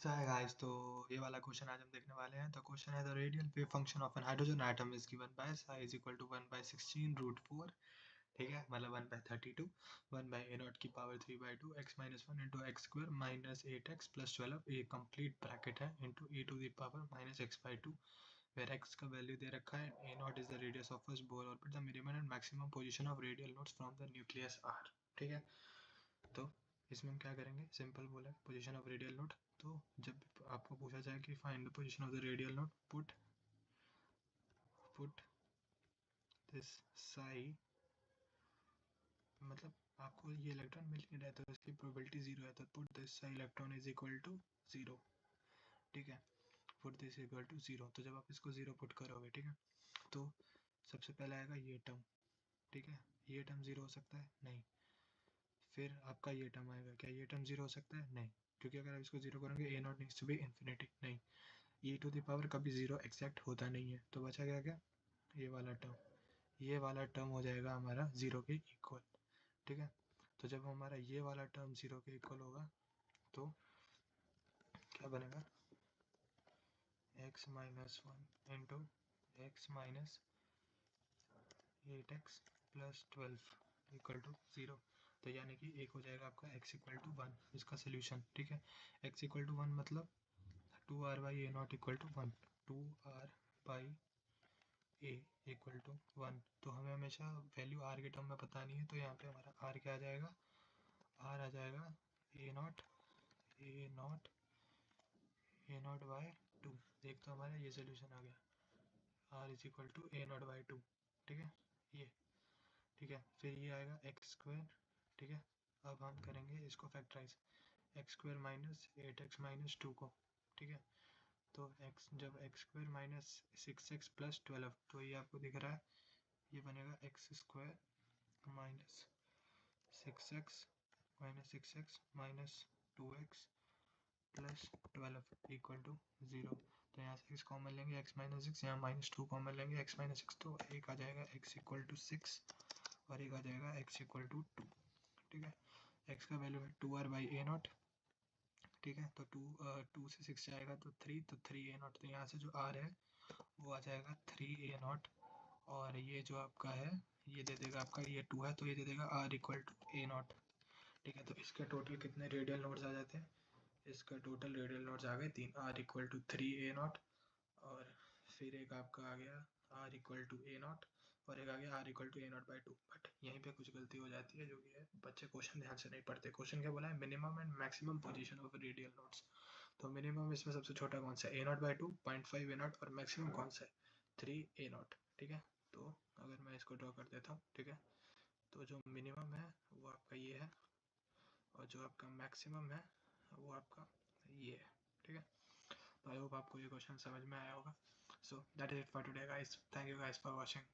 Hi guys, तो ये वाला क्वेश्चन आज हम देखने वाले हैं। तो क्वेश्चन है the radial wave function of an hydrogen atom is given by psi is equal to 1/16√4। ठीक है, मतलब 1/32 1/a0 की power 3/2 x minus 1 into x square minus 8x plus 12 ये कंप्लीट ब्रैकेट है into e to the power minus x/2 where x का value दे रखा है। a0 is the radius of first Bohr orbit. The minimum and maximum position of radial nodes from the nucleus are. ठीक है, तो इसमें हम क्या करेंगे, सिंपल बोला है पोजीशन ऑफ रेडियल नोड। तो जब आपको पूछा जाए कि find the position of the radial node, put this Sai, मतलब आपको ये इलेक्ट्रॉन मिल नहीं रहा है तो इसकी प्रोबेबिलिटी जीरो है, तो put this psi electron is equal to zero. ठीक है, put this equal to zero. तो जब आप इसको जीरो पुट करोगे, ठीक है, तो सबसे पहले आएगा ये टर्म। ठीक है, ये टर्म जीरो हो सकता है नहीं। फिर आपका ये टर्म आएगा, क्या ये टर्म जीरो हो सकता है नहीं, क्योंकि अगर आप इसको जीरो करोगे a not needs to be infinity, नहीं, ई टू द पावर कभी जीरो एग्जैक्ट होता नहीं है। तो बचा गया क्या, ये वाला टर्म। ये वाला टर्म हो जाएगा हमारा जीरो के इक्वल। ठीक है, तो जब हमारा ये वाला टर्म जीरो के इक्वल होगा तो क्या बनेगा, x minus 1 into x minus 8x plus 12 equal to zero. तो यानी कि एक हो जाएगा आपका x इक्वल टू 1, इसका सोल्यूशन। ठीक है, x इक्वल टू 1 मतलब 2r/a0 equal to 1, 2r/a equal to 1। तो हमें हमेशा वैल्यू r के टर्म में पता नहीं है, तो यहाँ पे हमारा r क्या आ जाएगा, r आ जाएगा a0 एक तो हमारा ये सोल्यूशन आ गया, r is equal to a0/2। ठीक है, ये ठीक है, फिर ये आएगा एक्स स्क्वायर। ठीक है, अब हम करेंगे इसको factorise, x square minus 8x minus 2 को। ठीक है, तो x जब x square minus 6x plus 12, तो ये आपको दिख रहा है, ये बनेगा x square minus 6x minus 2x plus 12 equal to zero. तो यहाँ से x कॉमन लेंगे, x माइनस 6, यहाँ माइनस 2 कॉमन लेंगे, x माइनस 6, तो एक आ जाएगा x इक्वल टू 6 और एक आ जाएगा x इक्वल टू 2। ठीक है, x का वैल्यू है 2r/a0। ठीक है, तो 2 से 6 जाएगा तो 3, तो 3a0। तो यहाँ से जो r है वो आ जाएगा 3a0, और ये जो आपका है ये दे देगा आपका, ये 2 है तो ये दे देगा r इक्वल टू a0। ठीक है, तो इसके टोटल कितने रेडियल नोड्स आ जाते हैं, इसका टोटल रेडियल नोड्स आ गए 3, r इक्वल टू 3a0, और फिर एक आपका आ गया r इक्वल टू a0, और एक आ गया r equal to a0/2। But यहीं पे कुछ गलती हो जाती है, जो कि है बच्चे क्वेश्चन ध्यान से नहीं पढ़ते। क्वेश्चन क्या बोला है, minimum and maximum position of radial nodes. तो मिनिमम इसमें सबसे छोटा कौन सा है, a0/2, 0.5 a0, और मैक्सिमम कौन सा है 3a0। ठीक है, तो अगर मैं इसको ड्रॉ कर देता हूँ, ठीक है, तो जो मिनिमम है वो आपका ये है, और जो आपका मैक्सिमम है वो आपका ये है। ठीक है, तो आई होप आपको ये क्वेश्चन समझ में आया होगा। So that is it for today guys, thank you guys for watching.